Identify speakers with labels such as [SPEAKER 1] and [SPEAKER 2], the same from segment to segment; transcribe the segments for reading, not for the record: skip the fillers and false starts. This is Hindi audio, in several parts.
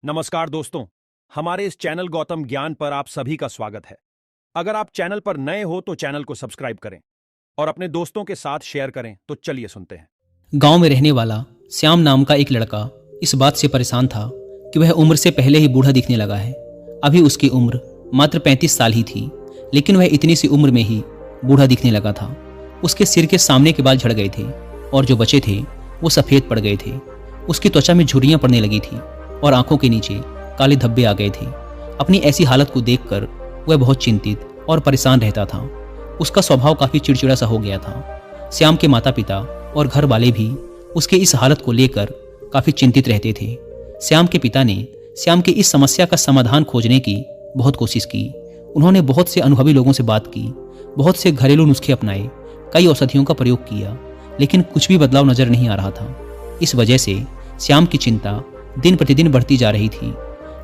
[SPEAKER 1] नमस्कार दोस्तों, हमारे इस चैनल गौतम ज्ञान पर आप सभी का स्वागत है। अगर आप चैनल पर नए हो तो चैनल को सब्सक्राइब करें और अपने दोस्तों के साथ शेयर करें। तो चलिए सुनते हैं।
[SPEAKER 2] गांव में रहने वाला श्याम नाम का एक लड़का इस बात से परेशान था कि वह उम्र से पहले ही बूढ़ा दिखने लगा है। अभी उसकी उम्र मात्र 35 साल ही थी, लेकिन वह इतनी सी उम्र में ही बूढ़ा दिखने लगा था। उसके सिर के सामने के बाल झड़ गए थे और जो बचे थे वो सफ़ेद पड़ गए थे। उसकी त्वचा में झुर्रियाँ पड़ने लगी थी और आंखों के नीचे काले धब्बे आ गए थे। अपनी ऐसी हालत को देखकर वह बहुत चिंतित और परेशान रहता था। उसका स्वभाव काफ़ी चिड़चिड़ा सा हो गया था। श्याम के माता पिता और घर वाले भी उसके इस हालत को लेकर काफ़ी चिंतित रहते थे। श्याम के पिता ने श्याम की इस समस्या का समाधान खोजने की बहुत कोशिश की। उन्होंने बहुत से अनुभवी लोगों से बात की, बहुत से घरेलू नुस्खे अपनाए, कई औषधियों का प्रयोग किया, लेकिन कुछ भी बदलाव नजर नहीं आ रहा था। इस वजह से श्याम की चिंता दिन प्रतिदिन बढ़ती जा रही थी।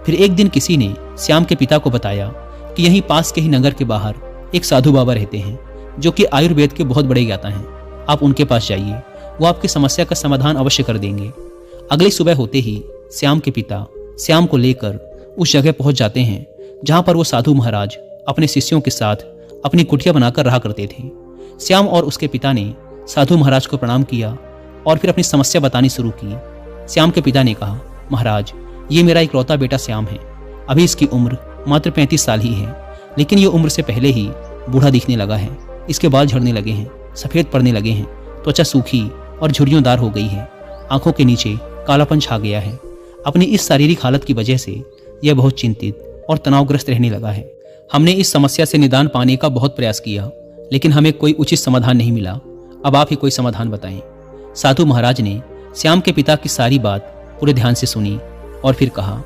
[SPEAKER 2] फिर एक दिन किसी ने श्याम के पिता को बताया कि यहीं पास के ही नगर के बाहर एक साधु बाबा रहते हैं जो कि आयुर्वेद के बहुत बड़े ज्ञाता हैं। आप उनके पास जाइए, वो आपकी समस्या का समाधान अवश्य कर देंगे। अगली सुबह होते ही श्याम के पिता श्याम को लेकर उस जगह पहुंच जाते हैं जहां पर वो साधु महाराज अपने शिष्यों के साथ अपनी कुटिया बनाकर रहा करते थे। श्याम और उसके पिता ने साधु महाराज को प्रणाम किया और फिर अपनी समस्या बतानी शुरू की। श्याम के पिता ने कहा, महाराज, ये मेरा इकलौता बेटा श्याम है। अभी इसकी उम्र मात्र 35 साल ही है, लेकिन ये उम्र से पहले ही बूढ़ा दिखने लगा है। इसके बाल झड़ने लगे हैं, सफ़ेद पड़ने लगे हैं, त्वचा सूखी और झुर्रियोंदार हो गई है, आंखों के नीचे कालापन छा गया है। अपनी इस शारीरिक हालत की वजह से यह बहुत चिंतित और तनावग्रस्त रहने लगा है। हमने इस समस्या से निदान पाने का बहुत प्रयास किया, लेकिन हमें कोई उचित समाधान नहीं मिला। अब आप ही कोई समाधान बताएं। साधु महाराज ने श्याम के पिता की सारी बात पूरे ध्यान से सुनी और फिर कहा,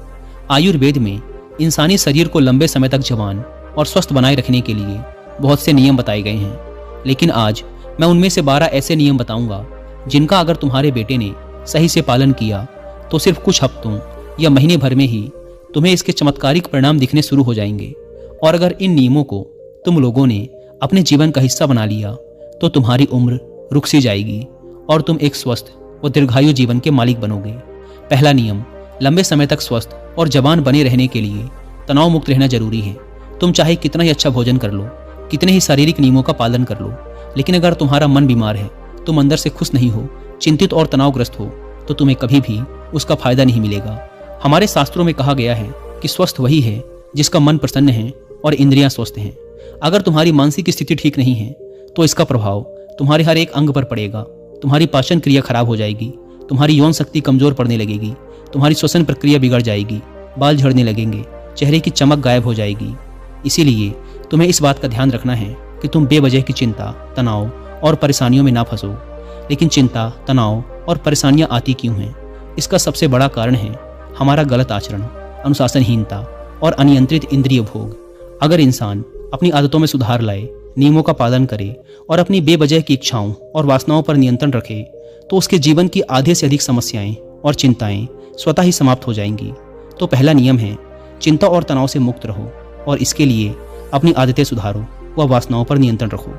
[SPEAKER 2] आयुर्वेद में इंसानी शरीर को लंबे समय तक जवान और स्वस्थ बनाए रखने के लिए बहुत से नियम बताए गए हैं, लेकिन आज मैं उनमें से 12 ऐसे नियम बताऊंगा जिनका अगर तुम्हारे बेटे ने सही से पालन किया तो सिर्फ कुछ हफ्तों या महीने भर में ही तुम्हें इसके चमत्कारिक परिणाम दिखने शुरू हो जाएंगे। और अगर इन नियमों को तुम लोगों ने अपने जीवन का हिस्सा बना लिया तो तुम्हारी उम्र रुक सी जाएगी और तुम एक स्वस्थ व दीर्घायु जीवन के मालिक बनोगे। पहला नियम, लंबे समय तक स्वस्थ और जवान बने रहने के लिए तनाव मुक्त रहना जरूरी है। तुम चाहे कितना ही अच्छा भोजन कर लो, कितने ही शारीरिक नियमों का पालन कर लो, लेकिन अगर तुम्हारा मन बीमार है, तुम अंदर से खुश नहीं हो, चिंतित और तनावग्रस्त हो, तो तुम्हें कभी भी उसका फायदा नहीं मिलेगा। हमारे शास्त्रों में कहा गया है कि स्वस्थ वही है जिसका मन प्रसन्न है और इंद्रियां स्वस्थ हैं। अगर तुम्हारी मानसिक स्थिति ठीक नहीं है तो इसका प्रभाव तुम्हारे हर एक अंग पर पड़ेगा। तुम्हारी पाचन क्रिया खराब हो जाएगी, तुम्हारी यौन शक्ति कमजोर पड़ने लगेगी, तुम्हारी श्वसन प्रक्रिया बिगड़ जाएगी, बाल झड़ने लगेंगे, चेहरे की चमक गायब हो जाएगी। इसीलिए तुम्हें इस बात का ध्यान रखना है कि तुम बेवजह की चिंता, तनाव और परेशानियों में ना फंसो। लेकिन चिंता, तनाव और परेशानियां आती क्यों हैं? इसका सबसे बड़ा कारण है हमारा गलत आचरण, अनुशासनहीनता और अनियंत्रित इंद्रिय भोग। अगर इंसान अपनी आदतों में सुधार लाए, नियमों का पालन करे और अपनी बेवजह की इच्छाओं और वासनाओं पर नियंत्रण रखे तो उसके जीवन की आधे से अधिक समस्याएं और चिंताएं स्वतः ही समाप्त हो जाएंगी। तो पहला नियम है, चिंता और तनाव से मुक्त रहो और इसके लिए अपनी आदतें सुधारो व वासनाओं पर नियंत्रण रखो।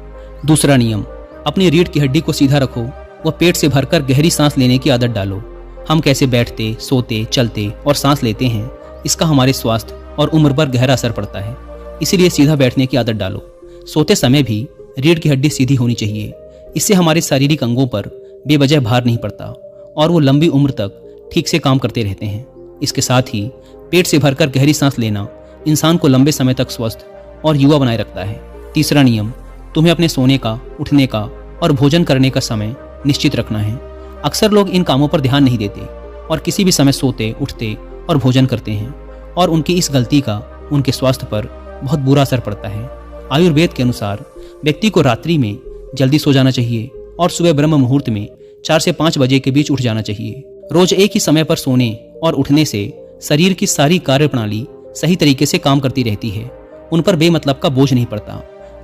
[SPEAKER 2] दूसरा नियम, अपनी रीढ़ की हड्डी को सीधा रखो व पेट से भरकर गहरी सांस लेने की आदत डालो। हम कैसे बैठते, सोते, चलते और सांस लेते हैं, इसका हमारे स्वास्थ्य और उम्र पर गहरा असर पड़ता है। इसीलिए सीधा बैठने की आदत डालो। सोते समय भी रीढ़ की हड्डी सीधी होनी चाहिए। इससे हमारे शारीरिक अंगों पर बेवजह भार नहीं पड़ता और वो लंबी उम्र तक ठीक से काम करते रहते हैं। इसके साथ ही पेट से भरकर गहरी सांस लेना इंसान को लंबे समय तक स्वस्थ और युवा बनाए रखता है। तीसरा नियम, तुम्हें अपने सोने का, उठने का और भोजन करने का समय निश्चित रखना है। अक्सर लोग इन कामों पर ध्यान नहीं देते और किसी भी समय सोते, उठते और भोजन करते हैं और उनकी इस गलती का उनके स्वास्थ्य पर बहुत बुरा असर पड़ता है। आयुर्वेद के अनुसार व्यक्ति को रात्रि में जल्दी सो जाना चाहिए और सुबह ब्रह्म मुहूर्त में 4 से 5 बजे के बीच उठ जाना चाहिए। रोज एक ही समय पर सोने और उठने से शरीर की सारी कार्य प्रणाली सही तरीके से काम करती रहती है। उन पर बेमतलब का बोझ नहीं पड़ता,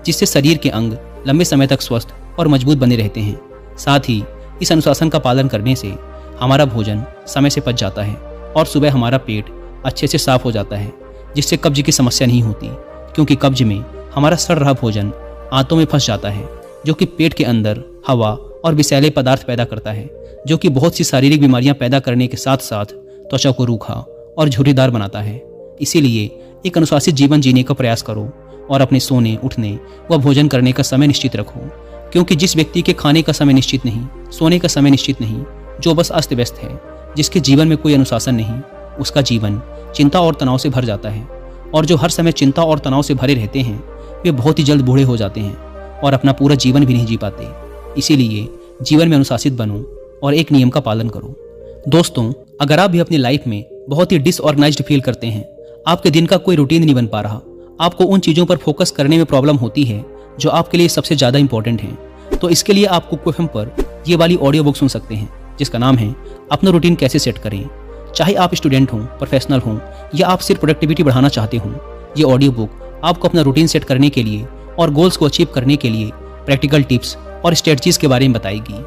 [SPEAKER 2] जिससे शरीर के अंग लंबे समय तक स्वस्थ और मजबूत बने रहते हैं। साथ ही इस अनुशासन का पालन करने से हमारा भोजन समय से पच जाता है और सुबह हमारा पेट अच्छे से साफ हो जाता है, जिससे कब्ज की समस्या नहीं होती, क्योंकि कब्ज में हमारा सड़ रहा भोजन आंतों में फंस जाता है, जो कि पेट के अंदर हवा और विषैले पदार्थ पैदा करता है, जो कि बहुत सी शारीरिक बीमारियां पैदा करने के साथ साथ त्वचा को रूखा और झुर्रीदार बनाता है। इसीलिए एक अनुशासित जीवन जीने का प्रयास करो और अपने सोने, उठने व भोजन करने का समय निश्चित रखो, क्योंकि जिस व्यक्ति के खाने का समय निश्चित नहीं, सोने का समय निश्चित नहीं, जो बस अस्त व्यस्त है, जिसके जीवन में कोई अनुशासन नहीं, उसका जीवन चिंता और तनाव से भर जाता है। और जो हर समय चिंता और तनाव से भरे रहते हैं वे बहुत ही जल्द बूढ़े हो जाते हैं और अपना पूरा जीवन भी नहीं जी पाते। इसीलिए जीवन में अनुशासित बनो और एक नियम का पालन करो। दोस्तों, अगर आप भी अपनी लाइफ में बहुत ही डिसऑर्गेनाइज्ड फील करते हैं, आपके दिन का कोई रूटीन नहीं बन पा रहा, आपको उन चीज़ों पर फोकस करने में प्रॉब्लम होती है जो आपके लिए सबसे ज़्यादा इंपॉर्टेंट हैं, तो इसके लिए आप कुक एफएम पर ये वाली ऑडियो बुक सुन सकते हैं, जिसका नाम है अपना रूटीन कैसे सेट करें। चाहे आप स्टूडेंट हों, प्रोफेशनल हों या आप सिर्फ प्रोडक्टिविटी बढ़ाना चाहते हों, ये ऑडियो बुक आपको अपना रूटीन सेट करने के लिए और गोल्स को अचीव करने के लिए प्रैक्टिकल टिप्स और स्ट्रेटजीज के बारे में बताएगी।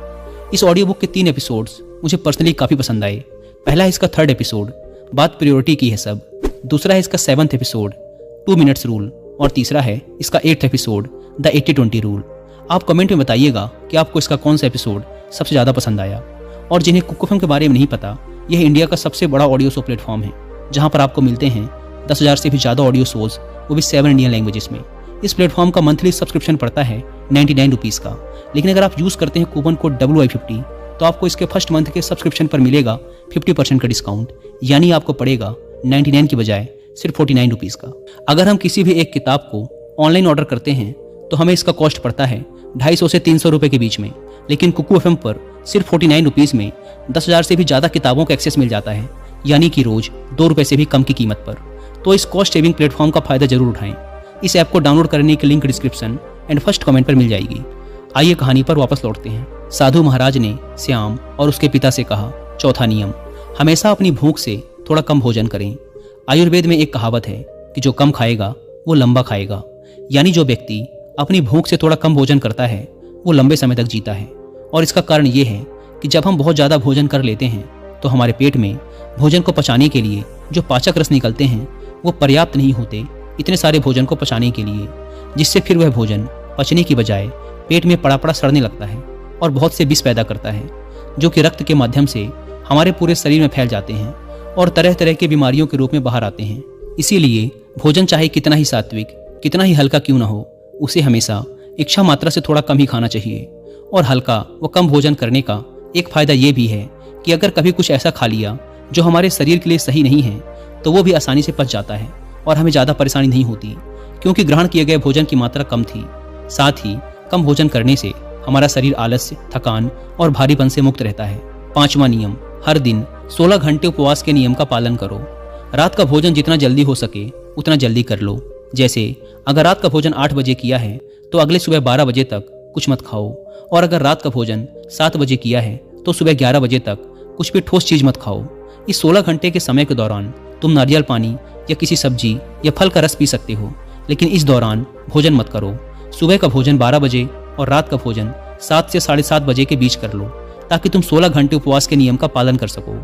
[SPEAKER 2] इस ऑडियो बुक के 3 एपिसोड्स मुझे पर्सनली काफ़ी पसंद आए। पहला है इसका 3rd एपिसोड, बात प्रायोरिटी की है सब। दूसरा है इसका 7th एपिसोड, 2 मिनट्स रूल। और तीसरा है इसका 8th एपिसोड, द 80-20 रूल। आप कमेंट में बताइएगा कि आपको इसका कौन सा एपिसोड सबसे ज़्यादा पसंद आया। और जिन्हें कुक एफएम के बारे में नहीं पता, यह इंडिया का सबसे बड़ा ऑडियो शो प्लेटफॉर्म है, जहां पर आपको मिलते हैं 10,000 से भी ज़्यादा ऑडियो शोज, वो भी 7 इंडियन लैंग्वेजेस में। इस प्लेटफॉर्म का मंथली सब्सक्रिप्शन पड़ता है 99 रुपीज़ का, लेकिन अगर आप यूज़ करते हैं कूपन कोड WI50 तो आपको इसके फर्स्ट मंथ के सब्सक्रिप्शन पर मिलेगा 50% का डिस्काउंट, यानी आपको पड़ेगा 99 की बजाय सिर्फ 49 रुपीज़ का। अगर हम किसी भी एक किताब को ऑनलाइन ऑर्डर करते हैं तो हमें इसका कॉस्ट पड़ता है 250 से 300 रुपये के बीच में, लेकिन कुकू एफएम पर सिर्फ 49 रुपीज़ में 10,000 से भी ज़्यादा किताबों का एक्सेस मिल जाता है, यानी कि रोज 2 रुपये से भी कम की कीमत पर। तो इस कॉस्ट सेविंग प्लेटफॉर्म का फायदा जरूर उठाएं। इस ऐप को डाउनलोड करने की link description and first comment पर मिल जाएगी। आइए कहानी पर वापस लौटते हैं। साधु महाराज ने श्याम और उसके पिता से कहा, चौथा नियम, हमेशा अपनी भूख से थोड़ा कम भोजन करें। आयुर्वेद में एक कहावत है कि जो कम खाएगा वो लंबा खाएगा, यानी जो व्यक्ति अपनी भूख से थोड़ा कम भोजन करता है वो लंबे समय तक जीता है। और इसका कारण ये है कि जब हम बहुत ज़्यादा भोजन कर लेते हैं तो हमारे पेट में भोजन को पचाने के लिए जो पाचक रस निकलते हैं वो पर्याप्त नहीं होते इतने सारे भोजन को पचाने के लिए, जिससे फिर वह भोजन पचने की बजाय पेट में पड़ा पड़ा सड़ने लगता है और बहुत से विष पैदा करता है, जो कि रक्त के माध्यम से हमारे पूरे शरीर में फैल जाते हैं और तरह तरह की बीमारियों के रूप में बाहर आते हैं। इसीलिए भोजन चाहे कितना ही सात्विक, कितना ही हल्का क्यों ना हो, उसे हमेशा इच्छा मात्रा से थोड़ा कम ही खाना चाहिए। और हल्का व कम भोजन करने का एक फायदा ये भी है कि अगर कभी कुछ ऐसा खा लिया जो हमारे शरीर के लिए सही नहीं है तो वो भी आसानी से पच जाता है और हमें ज़्यादा परेशानी नहीं होती, क्योंकि ग्रहण किए गए भोजन की मात्रा कम थी। साथ ही कम भोजन करने से हमारा शरीर आलस्य, थकान और भारीपन से मुक्त रहता है। 5वां नियम, हर दिन 16 घंटे उपवास के नियम का पालन करो। रात का भोजन जितना जल्दी हो सके उतना जल्दी कर लो। जैसे अगर रात का भोजन 8 बजे किया है तो अगले सुबह 12 बजे तक कुछ मत खाओ, और अगर रात का भोजन 7 बजे किया है तो सुबह 11 बजे तक कुछ भी ठोस चीज मत खाओ। इस 16 घंटे के समय के दौरान तुम नारियल पानी या किसी सब्जी या फल का रस पी सकते हो, लेकिन इस दौरान भोजन मत करो। सुबह का भोजन 12 बजे और रात का भोजन 7 से 7:30 बजे के बीच कर लो, ताकि तुम 16 घंटे उपवास के नियम का पालन कर सको।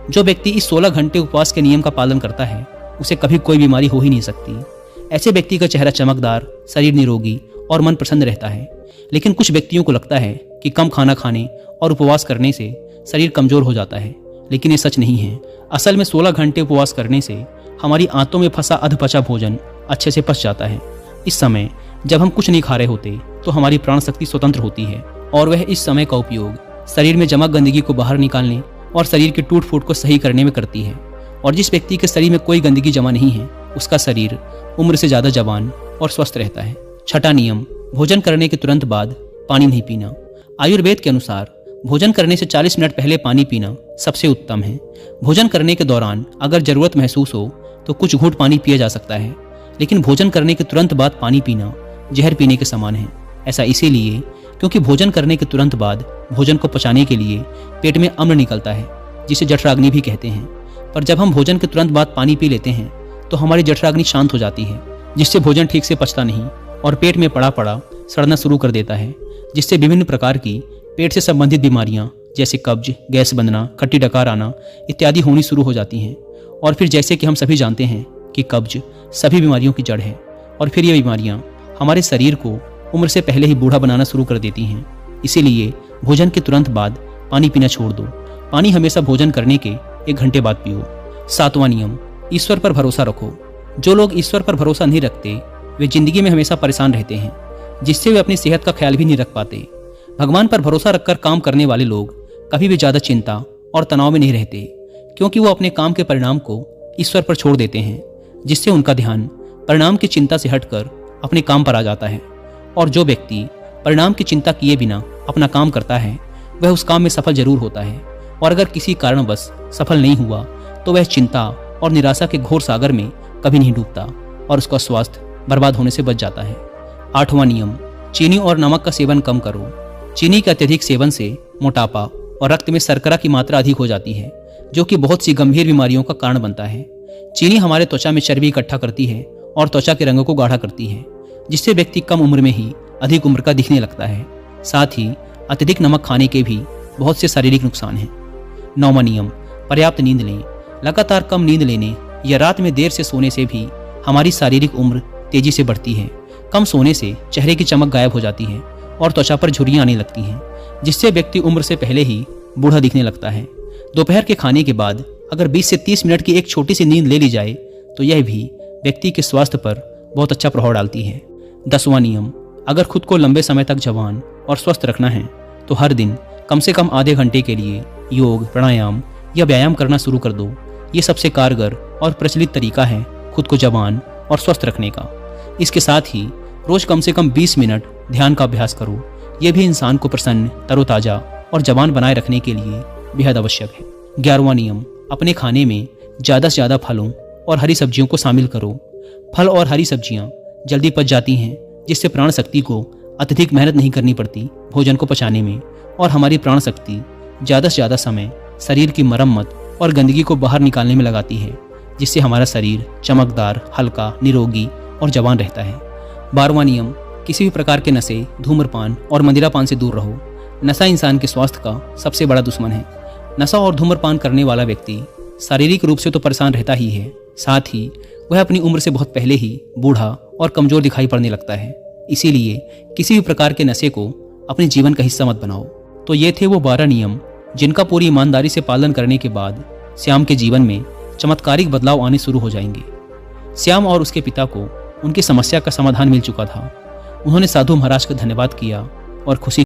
[SPEAKER 2] जो व्यक्ति इस 16 घंटे उपवास के नियम का पालन करता है उसे कभी कोई बीमारी हो ही नहीं सकती। ऐसे व्यक्ति का चेहरा चमकदार, शरीर निरोगी और मन प्रसन्न रहता है। लेकिन कुछ व्यक्तियों को लगता है कि कम खाना खाने और उपवास करने से शरीर कमजोर हो जाता है, लेकिन ये सच नहीं है। असल में 16 घंटे उपवास करने से हमारी आंतों में फंसा अधपचा भोजन अच्छे से पच जाता है। इस समय जब हम कुछ नहीं खा रहे होते तो हमारी प्राण शक्ति स्वतंत्र होती है और वह इस समय का उपयोग शरीर में जमा गंदगी को बाहर निकालने और शरीर के टूट फूट को सही करने में करती है। और जिस व्यक्ति के शरीर में कोई गंदगी जमा नहीं है उसका शरीर उम्र से ज्यादा जवान और स्वस्थ रहता है। 6वां नियम, भोजन करने के तुरंत बाद पानी नहीं पीना। आयुर्वेद के अनुसार भोजन करने से 40 मिनट पहले पानी पीना सबसे उत्तम है। भोजन करने के दौरान अगर जरूरत महसूस हो तो कुछ घूंट पानी पिया जा सकता है, लेकिन भोजन करने के तुरंत बाद पानी पीना जहर पीने के समान है। ऐसा इसीलिए क्योंकि भोजन करने के तुरंत बाद भोजन को पचाने के लिए पेट में अम्ल निकलता है, जिसे जठराग्नि भी कहते हैं। पर जब हम भोजन के तुरंत बाद पानी पी लेते हैं तो हमारी जठराग्नि शांत हो जाती है, जिससे भोजन ठीक से पचता नहीं और पेट में पड़ा पड़ा सड़ना शुरू कर देता है, जिससे विभिन्न प्रकार की पेट से संबंधित बीमारियां जैसे कब्ज, गैस बनना, खट्टी डकार आना इत्यादि होनी शुरू हो जाती हैं। और फिर जैसे कि हम सभी जानते हैं कि कब्ज सभी बीमारियों की जड़ है, और फिर ये बीमारियां हमारे शरीर को उम्र से पहले ही बूढ़ा बनाना शुरू कर देती हैं। इसीलिए भोजन के तुरंत बाद पानी पीना छोड़ दो। पानी हमेशा भोजन करने के 1 घंटे बाद पियो। 7वां नियम, ईश्वर पर भरोसा रखो। जो लोग ईश्वर पर भरोसा नहीं रखते वे जिंदगी में हमेशा परेशान रहते हैं, जिससे वे अपनी सेहत का ख्याल भी नहीं रख पाते। भगवान पर भरोसा रखकर काम करने वाले लोग कभी भी ज्यादा चिंता और तनाव में नहीं रहते, क्योंकि वो अपने काम के परिणाम को ईश्वर पर छोड़ देते हैं, जिससे उनका ध्यान परिणाम की चिंता से हटकर अपने काम पर आ जाता है। और जो व्यक्ति परिणाम की चिंता किए बिना अपना काम करता है वह उस काम में सफल जरूर होता है, और अगर किसी कारणवश सफल नहीं हुआ तो वह चिंता और निराशा के घोर सागर में कभी नहीं डूबता और उसका स्वास्थ्य बर्बाद होने से बच जाता है। 8वां नियम, चीनी और नमक का सेवन कम करो। चीनी के अत्यधिक सेवन से मोटापा और रक्त में शर्करा की मात्रा अधिक हो जाती है, जो कि बहुत सी गंभीर बीमारियों का कारण बनता है। चीनी हमारे त्वचा में चर्बी इकट्ठा करती है और त्वचा के रंग को गाढ़ा करती है, जिससे व्यक्ति कम उम्र में ही अधिक उम्र का दिखने लगता है। साथ ही अत्यधिक नमक खाने के भी बहुत से शारीरिक नुकसान हैं। 9वां नियम, पर्याप्त नींद लें। लगातार कम नींद लेने या रात में देर से सोने से भी हमारी शारीरिक उम्र तेजी से बढ़ती है। कम सोने से चेहरे की चमक गायब हो जाती है और त्वचा पर झुर्रियां आने लगती हैं, जिससे व्यक्ति उम्र से पहले ही बूढ़ा दिखने लगता है। दोपहर के खाने के बाद अगर 20 से 30 मिनट की एक छोटी सी नींद ले ली जाए तो यह भी व्यक्ति के स्वास्थ्य पर बहुत अच्छा प्रभाव डालती है। 10वां नियम, अगर खुद को लंबे समय तक जवान और स्वस्थ रखना है तो हर दिन कम से कम आधे घंटे के लिए योग, प्राणायाम या व्यायाम करना शुरू कर दो। ये सबसे कारगर और प्रचलित तरीका है खुद को जवान और स्वस्थ रखने का। इसके साथ ही रोज कम से कम 20 मिनट ध्यान का अभ्यास करो। यह भी इंसान को प्रसन्न, तरोताजा और जवान बनाए रखने के लिए बेहद आवश्यक है। 11वां नियम, अपने खाने में ज़्यादा से ज़्यादा फलों और हरी सब्जियों को शामिल करो। फल और हरी सब्जियां जल्दी पच जाती हैं, जिससे प्राण शक्ति को अत्यधिक मेहनत नहीं करनी पड़ती भोजन को पचाने में, और हमारी प्राण शक्ति ज़्यादा से ज़्यादा समय शरीर की मरम्मत और गंदगी को बाहर निकालने में लगाती है, जिससे हमारा शरीर चमकदार, हल्का, निरोगी और जवान रहता है। 12वां नियम, किसी भी प्रकार के नशे, धूम्रपान और मदिरापान से दूर रहो। नशा इंसान के स्वास्थ्य का सबसे बड़ा दुश्मन है। नशा और धूम्रपान करने वाला व्यक्ति शारीरिक रूप से तो परेशान रहता ही है, साथ ही वह अपनी उम्र से बहुत पहले ही बूढ़ा और कमजोर दिखाई पड़ने लगता है। इसीलिए किसी भी प्रकार के नशे को अपने जीवन का हिस्सा मत बनाओ। तो ये थे वो 12 नियम जिनका पूरी ईमानदारी से पालन करने के बाद श्याम के जीवन में चमत्कारिक बदलाव आने शुरू हो जाएंगे। श्याम और उसके पिता को उनकी समस्या का समाधान मिल चुका था। उन्होंने साधु महाराज का धन्यवाद किया और खुशी